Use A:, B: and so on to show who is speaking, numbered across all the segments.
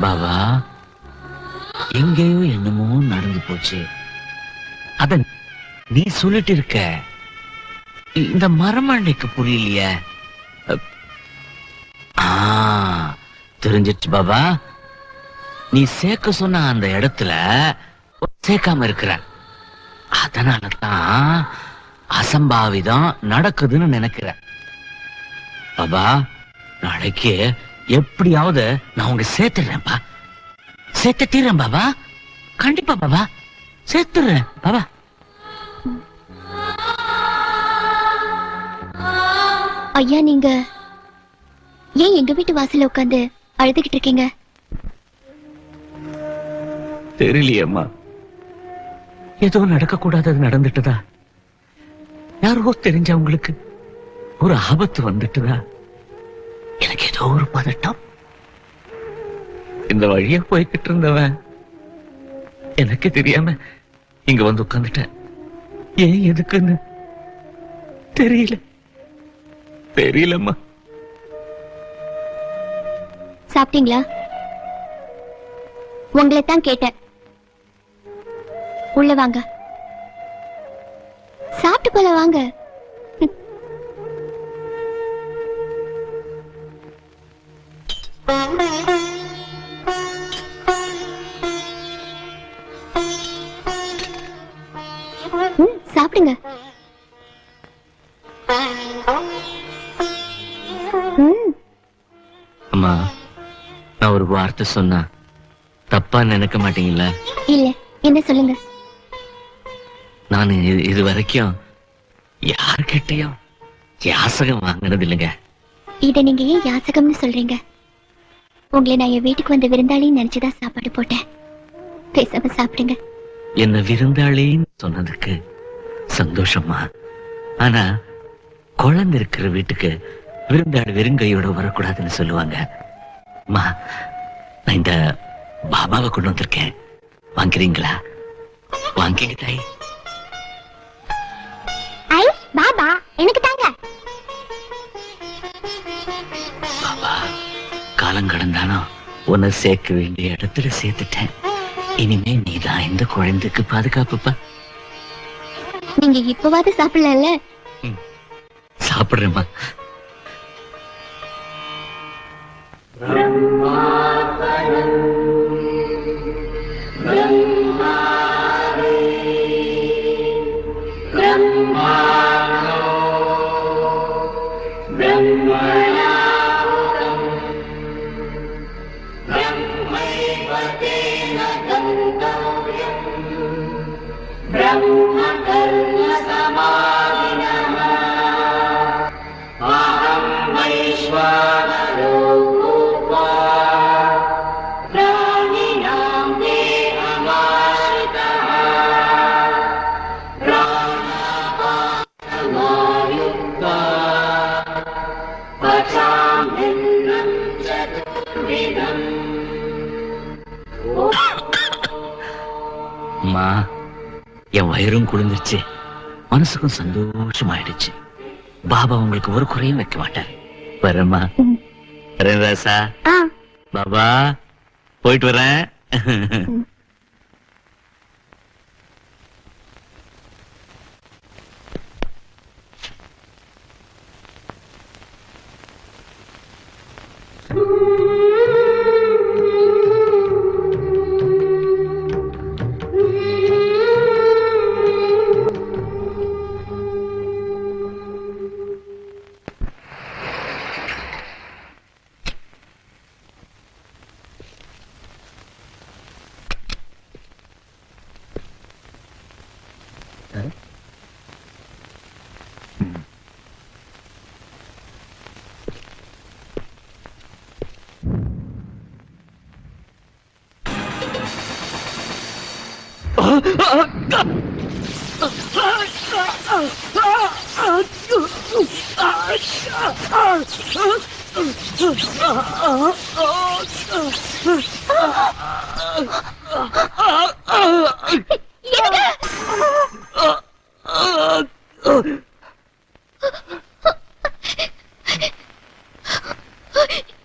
A: பாபா, எங்கேயோ என்னமோ நடந்து போச்சு. அத நீ சொல்லிட்டு இருக்க. இந்த மரமண்டைக்கு புரியலையே. தெரிஞ்சிச்சு பாபா. நீ சேர்க்க சொன்ன அந்த இடத்துல சேர்க்காம இருக்கிற. அதனாலதான் அசம்பாவிதம் நடக்குதுன்னு நினைக்கிற. பாபா, நாளைக்கு எப்படியாவது நான் உங்க சேர்த்துறேன்பா. சேர்த்துறேன் பாபா. கண்டிப்பா பாபா, சேர்த்துறேன் பாபா.
B: ஐயா, நீங்க ஏன் எங்க வீட்டு வாசல்ல உட்கார்ந்து அழுதுகிட்டு இருக்கீங்க?
A: தெரியலையேம்மா, ஏதோ நடக்க கூடாதது நடந்துட்டுதா? யாரோ தெரிஞ்சவங்களுக்கு ஒரு ஆபத்து வந்துட்டுதா? எனக்கு ஏதோ ஒரு பதட்டம். இந்த வழியா போய்கிட்டு இருந்தவன் எனக்கு தெரியாம இங்க வந்து உட்கார்ந்துட்டேன். ஏன் எதுக்குன்னு தெரியலம்மா.
B: சாப்பிட்டீங்களா? உங்களை தான் கேட்டேன். உள்ள வாங்க, சாப்பிட்டு போல வாங்க. சாப்பிடுங்க.
A: அம்மா, நான் ஒரு வார்த்தை சொன்னா தப்பா நினைக்க மாட்டீங்களா?
B: இல்ல, என்ன சொல்லுங்க.
A: நான் இது வரைக்கும் யார்கிட்டயும் யாசகம் வாங்கினது இல்லைங்க.
B: இத நீங்க ஏன் யாசகம்னு சொல்றீங்க? உங்களை நான் என் வீட்டுக்கு வந்த விருந்தாளின்னு நினைச்சுதான் சாப்பாடு போட்டேன். பேசாம சாப்பிடுங்க.
A: என்ன விருந்தாளின்னு சொன்னதுக்கு சந்தோஷமா. ஆனா குழந்தை இருக்கிற வீட்டுக்கு விருந்தாளி வெறுங்கையோட வரக்கூடாதுன்னு சொல்லுவாங்க. அம்மா, நான் இந்த பாபாவை கொண்டு வந்திருக்கேன். வாங்கிறீங்களா? வாங்கிங்க தாய்.
B: பாபா எனக்கு தாங்க.
A: பாபா, காலம் கடந்தாலும் உன்னை சேர்க்க வேண்டிய இடத்துல சேர்த்துட்டேன். இனிமே நீதான் இந்த குழந்தைக்கு பாதுகாப்புப்பா.
B: நீங்க இப்பவாது சாப்பிடல.
A: சாப்பிடுறேம்மா. அம்மா, என் வயிறும் குளிர்ந்துருச்சு, மனசுக்கும் சந்தோஷமாயிடுச்சு. பாபா உங்களுக்கு ஒரு குறையும் வைக்க மாட்டார். வரேம்மா. வரேன் ராசா. பாபா, போயிட்டு வரேன்.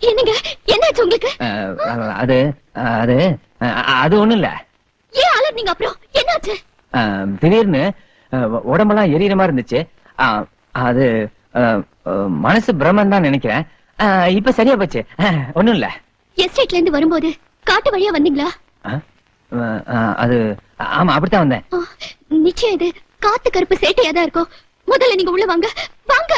B: என்னங்க, என்னாச்சு உங்களுக்கு?
C: அது அது அது ஒண்ணும் இல்ல.
B: ஏன் அலர்னீங்க? அப்புறம் என்னாச்சு?
C: திடீர்னு உடம்பெல்லாம் எரியற மாதிரி இருந்துச்சு. அது மனசு பிரம்மன் தான் நினைக்கிறேன். இப்ப சரியா போச்சு. ஒண்ணும் இல்ல.
B: எஸ்டேட்ல இருந்து வரும்போது காட்டு வழியா வந்தீங்களா?
C: அது ஆமா, அப்படித்தான் வந்தேன்.
B: நிச்சயம் இது காத்து கருப்பு சேட்டையா தான் இருக்கும். முதல்ல நீங்க உள்ள வாங்க. வாங்க.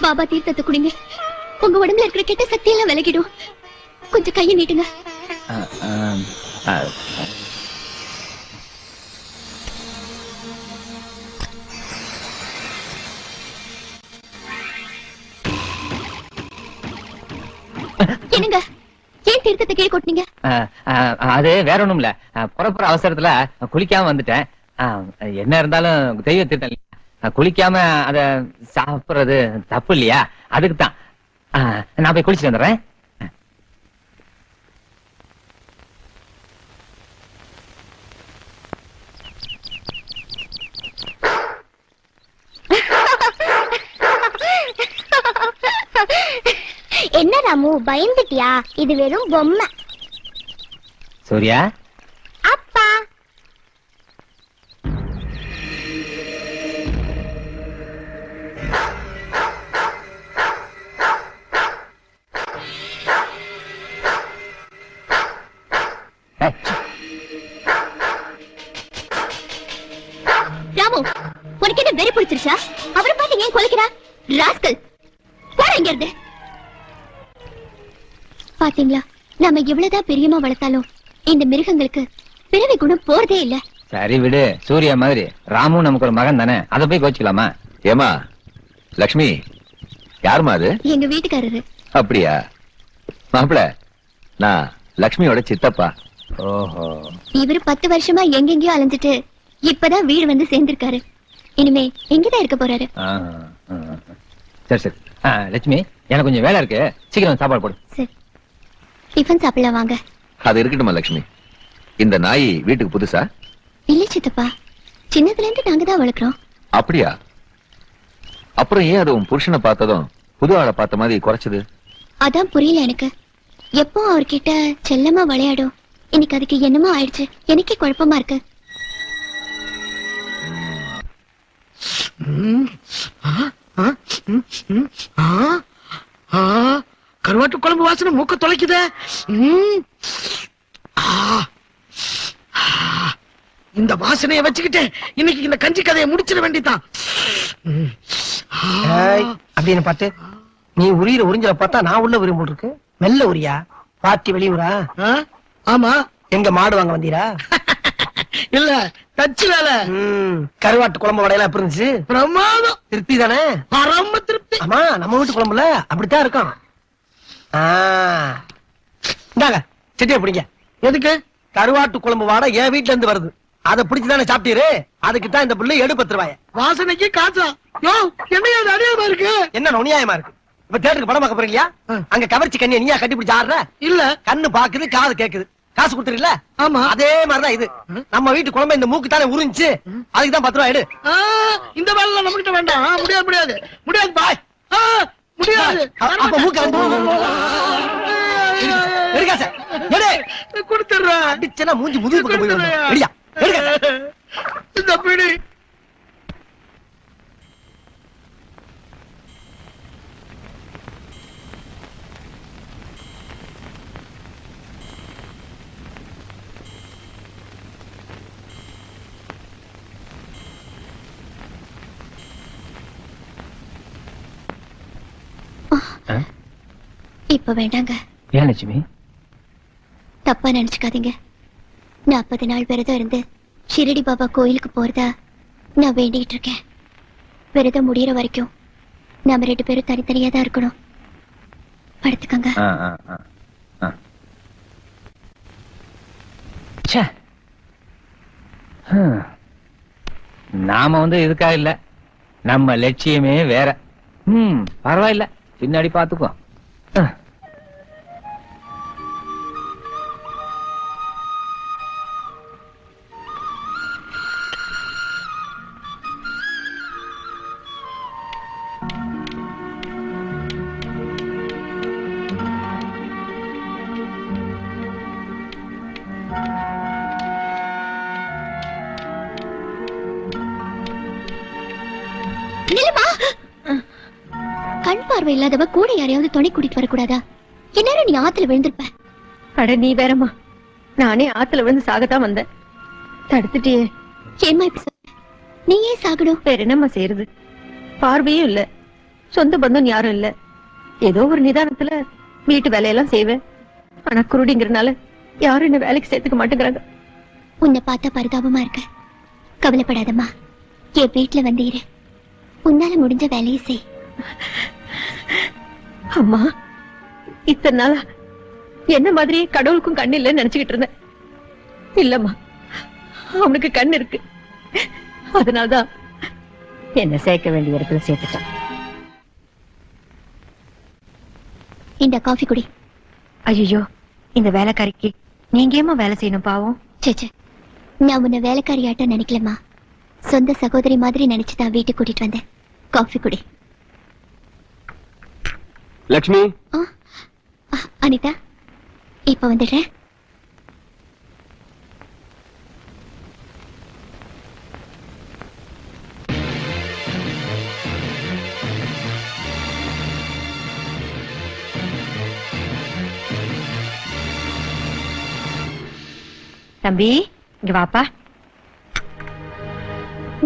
B: பாபா தீர்த்தத்தை குடிங்க. உங்க உடம்புல இருக்கிற கெட்ட சக்தி எல்லாம் விலகிடும். கொஞ்சம் கையை நீட்டுங்க. என்னங்க, ஏன் தீர்த்தத்தை கீழே கொட்டினீங்க?
C: அது வேற ஒண்ணும் இல்ல. புறப்புற அவசரத்துல குளிக்காம வந்துட்டேன். என்ன இருந்தாலும் தெய்வ தீர்த்தம் இல்லையா, குளிக்காம அத சாப்பிடுறது தப்பு இல்லையா, அதுக்குதான். நான் போய் குளிச்சுட்டு வந்துடுறேன்.
B: என்ன ராமு, பயந்துட்டியா? இது வெறும் பொம்மை.
C: சூர்யா,
B: அப்பா. ராமு, உனக்கு என்ன வெறி பிடிச்சிருச்சா? அவரை பார்த்து ஏன் கொலைக்கிறா? ராஸ்கல், போற இங்க இருந்து. பாத்தீங்களா, நாம எவ்வளவுதான் பிரியமா வளர்த்தாலும் இந்த மிருகங்களுக்கு பிறவி குணம் போறதே இல்ல.
C: சரி விடு. சூர்யா மாதிரி ராமு நமக்கு ஒரு மகன் தானே, அதை போய் கோச்சுக்கலாமா?
D: ஏமா லக்ஷ்மி, யாருமா அது?
B: எங்க வீட்டுக்காரரு.
D: அப்படியா? மாப்பிள, நான் லக்ஷ்மியோட சித்தப்பா.
C: ஓஹோ.
B: இவரு 10 வருஷமா எங்கெங்கயோ அலைஞ்சிட்டு இப்பதான் வீடு வந்து சேர்ந்திருக்காரு. இனிமே எங்கதான் இருக்க போறாரு.
C: சரி சரி. லட்சுமி, எனக்கு கொஞ்சம் வேலை இருக்கு, சீக்கிரம் சாப்பாடு போடு.
B: சரி, டிஃபன் சாப்பிடலாம் வாங்க.
D: அது இருக்கட்டுமா லக்ஷ்மி, இந்த நாய் வீட்டுக்கு புதுசா?
B: இல்ல சித்தப்பா, சின்னதுல இருந்து நாங்க தான் வளர்க்கிறோம்.
D: அப்படியா? அப்புறம் ஏன் அது உன் புருஷனை பார்த்ததும் புது ஆளை பார்த்த மாதிரி குறைச்சது?
B: அதான் புரியல எனக்கு. எப்போ அவர்கிட்ட செல்லமா விளையாடும், இன்னைக்கு அதுக்கு என்னமோ ஆயிடுச்சு. எனக்கே குழப்பமா இருக்கு.
E: கருவாட்டு குழம்பு வாசனை மூக்க தொலைக்குதே. இந்த வாசனையை வச்சுக்கிட்டு இன்னைக்கு இந்த கஞ்சி கதையை முடிச்சிட வேண்டியதான்.
F: அப்படின்னு பார்த்து நீ உரியிற உறிஞ்சல பார்த்தா நான் உள்ள உரியும் போல் இருக்கு. மெல்ல உரியா, பாட்டி வெளியூரா?
E: ஆமா.
F: எங்க மாடு வாங்க வந்தீரா?
E: இல்ல, தச்சு வேலை.
F: கருவாட்டு குழம்பு வடையெல்லாம் எப்படி இருந்துச்சு?
E: பிரமாதம்.
F: திருப்தி தானே?
E: பரம திருப்தி.
F: ஆமா, நம்ம வீட்டு குழம்புல அப்படித்தான் இருக்கும். இந்தாங்க சிட்டியை பிடிங்க.
E: எதுக்கு?
F: கருவாட்டு குழம்பு வாடை என் வீட்டுல இருந்து வருது. அதை பிடிச்சுதானே சாப்பிட்டீரு. அதுக்கு தான் இந்த பிள்ளை 10 ரூபாய்.
E: வாசனைக்கு காசா? யோ, என்ன அது அநியாயமா இருக்கு?
F: என்ன நுணியாயமா இருக்கு? இப்ப தேட்டருக்கு படம் பார்க்க போறீங்களா? அங்க கவர்ச்சி கண்ணியை நீயா கட்டி பிடிச்சு ஆடுற?
E: இல்ல,
F: கண்ணு பாக்குது, காது கேக்குது. காசு கொடுத்துருல?
E: ஆமா.
F: அதே மாதிரிதான் இது. நம்ம வீட்டு குழம்பு இந்த மூக்கு தானே உறிஞ்சு, அதுக்கு தான் 10 ரூபாய் எடு.
E: இந்த வேலை நம்ம கிட்ட வேண்டாம். முடியாது முடியாது முடியாது பாய். முடியாது.
F: அப்ப மூக்க
E: கொடுத்துடுறேன்.
F: அடிச்சனா மூஞ்சி முதுகு பக்கம் போய் எடுயா. எடுங்க.
E: இந்த பிடி.
B: இப்ப வேண்டாங்க.
C: ஏன் லட்சுமி?
B: தப்பா நினைச்சுக்காதீங்க. 40 நாள் விரதம் இருந்து ஷிரடி பாபா கோயிலுக்கு போறதா நான் வேண்டிட்டு இருக்கேன். விரதம் முடியற வரைக்கும் நாம 2 பேரும் தனித்தனியா தான் இருக்கணும். படுத்துக்கங்க.
C: நாம இதுக்கா இல்ல, நம்ம லட்சியமே வேற. பரவாயில்ல, பின்னாடி பாத்துக்கோ.
B: பார்வை இல்லாதவ கூட யாரையாவது துணை கூட்டிட்டு வரக்கூடாதா? இந்நேரம் நீ ஆத்துல விழுந்திருப்ப.
G: அட நீ வேறம்மா, நானே ஆத்துல விழுந்து சாகத்தான் வந்தேன். தடுத்துட்டியே.
B: ஏம்மா இப்ப சொல்ற? நீ ஏன் சாகணும்?
G: வேற என்னம்மா செய்யறது? பார்வையும் இல்ல, சொந்த பந்தம் யாரும் இல்ல. ஏதோ ஒரு நிதானத்துல வீட்டு வேலையெல்லாம் செய்வேன். ஆனா குருடிங்கிறனால யாரும் என்ன வேலைக்கு சேர்த்துக்க மாட்டேங்கிறாங்க.
B: உன்னை பார்த்தா பரிதாபமா இருக்க. கவலைப்படாதம்மா, என் வீட்டுல வந்து இரு. உன்னால முடிஞ்ச வேலையை செய்.
G: அம்மா, இத்தனை நாளா என்ன மாதிரி கடவுளுக்கும் கண்ணு இல்லைன்னு நினைச்சுக்கிட்டு இருந்தேன். இல்லம்மா, அவனுக்கு கண்ணு இருக்கு. அதனால்தான் என்ன சேர்க்க வேண்டிய இடத்துல சேர்த்துட்டான்.
B: இந்த காஃபி குடி.
G: ஐயோ, இந்த வேலைக்காரிக்கு நீங்க ஏமா வேலை செய்யணும் பாவம்?
B: சேச்சே, நான் உன்னை வேலைக்காரியாட்ட நினைக்கலம்மா. சொந்த சகோதரி மாதிரி நினைச்சுதான் வீட்டுக்கு கூட்டிட்டு வந்தேன். காஃபி குடி.
D: லக்ஷ்மி,
B: அனிதா, இப்ப வந்துடுறேன்.
G: தம்பி, இங்க வாப்பா.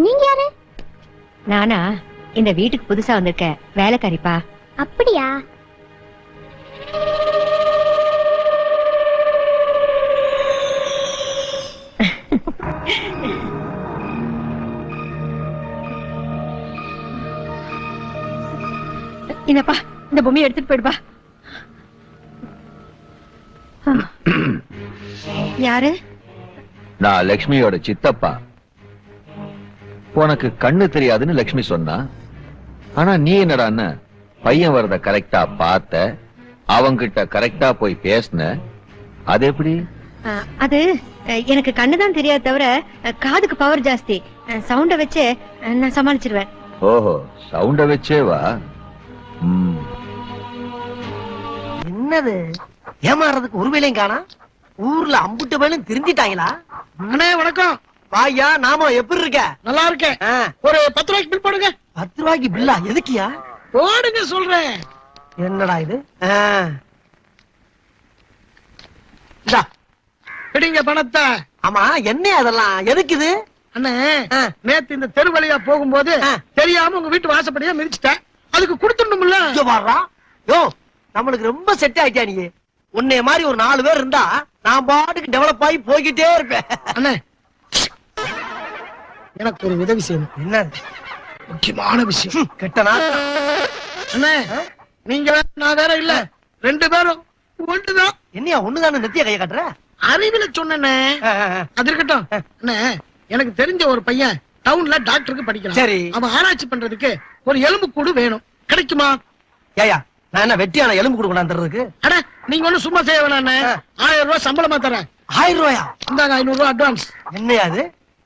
B: நீங்க யாரு?
G: நானா இந்த வீட்டுக்கு புதுசா வந்திருக்கேன், வேலைக்காரிப்பா.
B: அப்படியா?
G: என்னப்பா, இந்த பொம்மையை எடுத்துட்டு போயிடுப்பா. யாரு?
D: நான் லக்ஷ்மியோட சித்தப்பா. உனக்கு கண்ணு தெரியாதுன்னு லக்ஷ்மி சொன்னா, ஆனா நீ என்னடான்னு பையன் வரத கரெக்டா பார்த்த, அவங்கிட்ட கரெக்டா போய் பேசின. அது எப்படி?
G: அது எனக்கு கண்ணுதான் தெரியாது தவிர காதுக்கு பவர் ஜாஸ்தி. சவுண்ட வச்சு நான் சமாளிச்சிருவேன்.
D: ஓஹோ, சவுண்ட வச்சே வா.
F: என்னது ஏமாறதுக்கு ஒரு வேலையும் காணா? ஊர்ல அம்புட்டு வேலையும் திருந்திட்டாங்களா?
E: அண்ணே வணக்கம்.
F: வாயா, நாம எப்படி இருக்க?
E: நல்லா இருக்கேன். ஒரு 10 ரூபாய்க்கு பில் போடுங்க.
F: 10 ரூபாய்க்கு பில்லா? எதுக்கியா?
E: போடுங்க சொல்றேன்.
F: என்னடா இது? இந்தா
E: பிடிங்க பணத்தை.
F: ஆமா, என்ன அதெல்லாம் எதுக்கு இது?
E: அண்ணே, நேத்து இந்த தெரு வழியா போகும்போது தெரியாம உங்க வீட்டு வாசப்படியா மிதிச்சிட்டேன். அதுக்கு கொடுத்துடணும்ல.
F: இங்க வாடா. யோ, நம்மளுக்கு ரொம்ப செட் ஆயிட்டா நீ. உன்னைய மாதிரி ஒரு 4 பேர் இருந்தா நான் பாட்டுக்கு டெவலப் ஆகி போய்கிட்டே இருப்பேன்.
E: அண்ணே, எனக்கு ஒரு உதவி செய்யணும்.
F: என்ன
E: முக்கியமான விஷயம்.
F: கெட்டனா?
E: அண்ணே, நீங்க வேற, நான் வேற இல்ல. 2 பேரும் ஒன்றுதான்.
F: என்னையா ஒண்ணுதானே நெத்திய கைய காட்டுற?
E: அறிவில சொன்னே. அது இருக்கட்டும். அண்ணே, எனக்கு தெரிஞ்ச ஒரு பையன் டவுன்ல டாக்டருக்கு படிக்கிறான்.
F: சரி.
E: அவன் ஆராய்ச்சி பண்றதுக்கு ஒரு எலும்பு கூடு வேணும். கிடைக்குமா?
F: ஏயா, நான் என்ன வெட்டியான எலும்பு கூடு கொண்டாந்துறதுக்கு?
E: அட, நீங்க ஒண்ணு சும்மா செய்ய வேணாண்ணே. 1000 ரூபாய் சம்பளமா தரேன்.
F: 1000 ரூபாயா?
E: இந்தாங்க 500 ரூபாய் அட்வான்ஸ்.
F: என்னையா அது?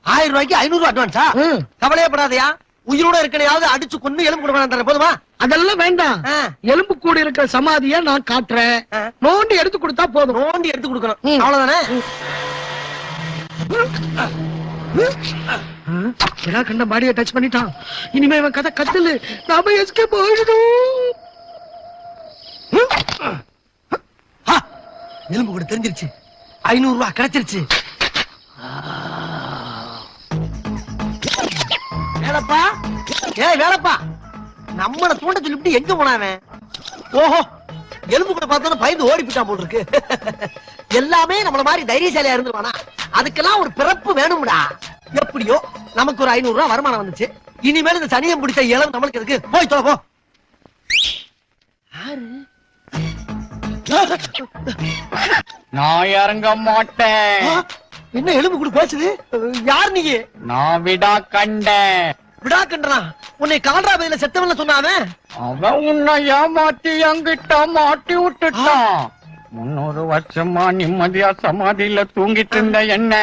F: 1000 ரூபாய்க்கு 500 அட்வான்ஸா? கவலையப்படாதயா, உயிரோட இருக்கனையாவது அடிச்சு கொண்டு எலும்பு கூடு கொண்டாந்துறேன். போதுமா?
E: அதெல்லாம் வேண்டாம். எலும்பு கூடு இருக்கிற சமாதிய நான் காட்டுறேன். நோண்டி எடுத்து கொடுத்தா போதும்.
F: நோண்டி எடுத்து கொடுக்கணும், அவ்வளவுதானே?
E: கண்ட பாடியை டச் பண்ணிட்டான். இனிமே இவன் கதை கத்தலு. நாம எஸ்கேப் ஆயிடணும்.
F: எலும்பு கூட தெரிஞ்சிருச்சு. 500 ரூபாய் கிடைச்சிருச்சு. வேலைப்பா, வேலைப்பா, நம்மள தூண்ட சொல்லிட்டு எங்க போனாவன்? ஓஹோ, எலும்பு கூட பார்த்தா பயந்து ஓடி போயிட்டான் போல் இருக்கு. எல்லாமே நம்மள மாதிரி தைரியசாலியா இருந்துருவானா? அதுக்கெல்லாம் ஒரு பிறப்பு வேணும்டா. எப்படியோ நமக்கு ஒரு 500 ரூபாய் வருமானம் வந்துச்சு. இனிமேல் இந்த சனியம் பிடிச்ச இளம் நம்மளுக்கு இருக்கு. போய் தொலை போ.
H: நான் இறங்க மாட்டேன்.
F: என்ன எலும்பு கூட பேசுது? யார் நீங்க?
H: நான் விடா கண்டேன்.
F: விடா கண்டனா? உன்னை கால்ரா பதில செத்தவன்ல சொன்னாவே.
H: அவன் உன்னை ஏமாத்தி என்கிட்ட மாட்டி விட்டுட்டான். 300 வருஷமா நிம்மதியா சமாதியில தூங்கிட்டு இருந்த என்ன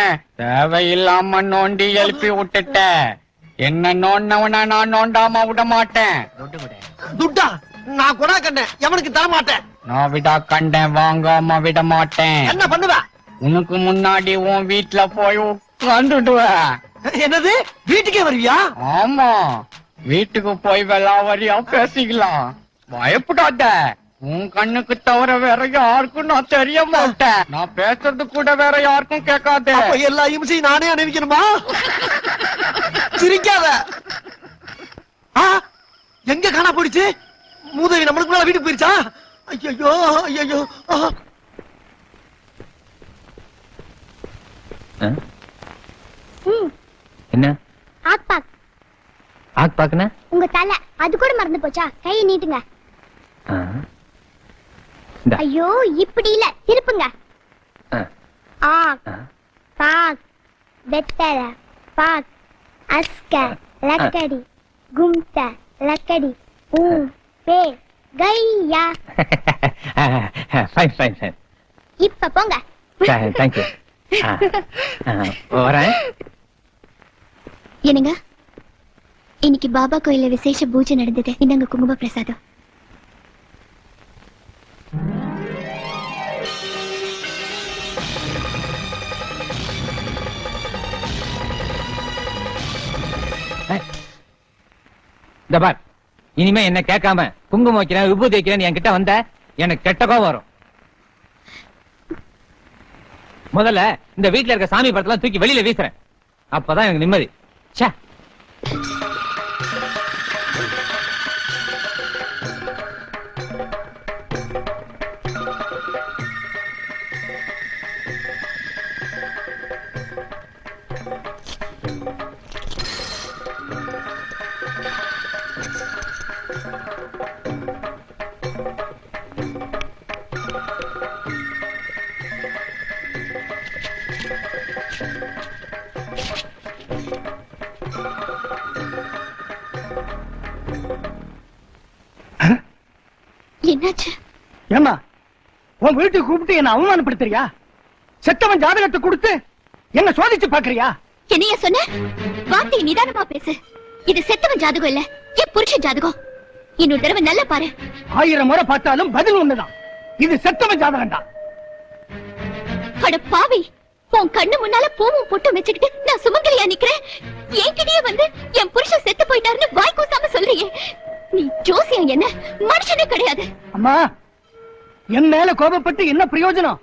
H: தேவையில்லாம நோண்டி எழுப்பி விட்டுட்ட. என்ன நோண்டவன நான் நோண்டாம விட மாட்டேன்.
F: துட்டா? நான் கொடா கண்டேன், எவனுக்கு தர மாட்டேன்.
H: நான் விடா கண்டேன், வாங்காம விட மாட்டேன்.
F: என்ன பண்ணுவ?
H: உனக்கு முன்னாடி உன் வீட்டுல போய் உட்காந்துடுவ.
F: என்னது, வீட்டுக்கே வருவியா?
H: ஆமா, வீட்டுக்கு போய் வெளாவரியா பேசிக்கலாம். பயப்படாத. உன் கண்ணுக்கு தவிர வேற யாருக்கும் நான் தெரிய மாட்டேன். நான் பேசுறது கூட வேற யாருக்கும் கேட்காத.
F: அப்ப எல்லா இம்சையும் நானே அணிவிக்கணுமா? சிரிக்காத. ஆ, எங்க காணா போயிடுச்சு? மூதேவி நம்மளுக்கு மேல வீட்டுக்கு போயிருச்சா? ஐயோ ஐயோ.
C: என்ன
B: ஆக்பாக்
C: ஆக் பாக்குன
B: உங்க தலை அது கூட மறந்து போச்சா? கையை நீட்டுங்க. ஐயோ இப்படி இல்ல, திருப்புங்க. ஆக் பாக் வெத்தல பாக் அஸ்க லக்கடி கும்த லக்கடி பே கையா.
C: Fine fine fine.
B: இப்ப போங்க.
C: தேங்க்யூ. வரேன்.
B: என்னங்க, இன்னைக்கு பாபா கோயில்ல விசேஷ பூஜை நடந்தது. இந்தாங்க குங்கும பிரசாதம்.
C: இந்த பார், இனிமே என்ன கேட்காம குங்குமம் வைக்கிறேன் விபூதி வைக்கிறேன் என்கிட்ட வந்த எனக்கு கெட்டகோ வரும். முதல்ல இந்த வீட்டுல இருக்க சாமி படத்தெல்லாம் தூக்கி வெளியில வீசுறேன். அப்பதான் எனக்கு நிம்மதி. ச்சே.
B: என்னாச்சு?
E: ஏமா உன் வீட்டுக்கு கூப்பிட்டு என்ன அவமானப்படுத்துறியா? செத்தவன் ஜாதகத்தை கொடுத்து என்ன சோதிச்சு பாக்குறியா?
B: என்னைய சொன்ன வார்த்தை நிதானமா பேசு. இது செத்தவன் ஜாதகம் இல்ல, என் புருஷன் ஜாதகம். இன்னொரு தடவை நல்லா பாரு.
E: 1000 முறை பார்த்தாலும் பதில் ஒண்ணுதான். இது செத்தவன் ஜாதகம் தான்.
B: அட பாவி, உன் கண்ணு முன்னால பூவும் பொட்டும் வச்சுக்கிட்டு நான் சுமங்கலியா நிக்கிறேன். என்கிட்டயே வந்து என் புருஷன் செத்து போயிட்டாருன்னு வாய் கூசாம சொல்றியே. நீ ஜோசியம் என்ன மனுஷனே கிடையாது.
E: அம்மா, என் மேல கோபப்பட்டு என்ன பிரயோஜனம்?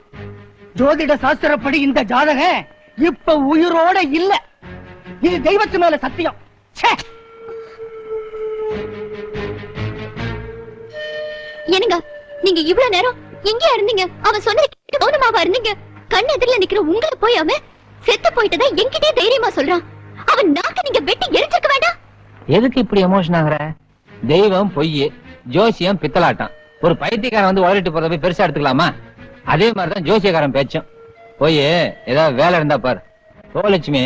E: ஜோதிட சாஸ்திரப்படி இந்த ஜாதகம் இப்ப உயிரோட இல்ல. இது தெய்வத்து மேல சத்தியம். ச்சே.
B: என்னங்க, நீங்க இவ்வளவு நேரம் எங்க இருந்தீங்க? அவன் சொன்னது கவனமாவா இருந்தீங்க? கண் எதிரில நிக்கிற உங்களை போய் அவன் செத்து போயிட்டதா என்கிட்டே தைரியமா சொல்றான். அவன் நாக்க நீங்க வெட்டி எரிஞ்சிருக்க வேண்டாம்.
C: எதுக்கு இப்படி எமோஷன் ஆகுற? தெய்வம் பொய், ஜோசியம் பித்தலாட்டம். ஒரு பைத்தியக்காரன் வந்து உளறிட்டு போறத போய் பெருசா எடுத்துக்கலாமா? அதே மாதிரிதான் ஜோசியக்காரன் பேச்சும். போய் ஏதாவது வேலை இருந்தா பாரு. ஓ லட்சுமி.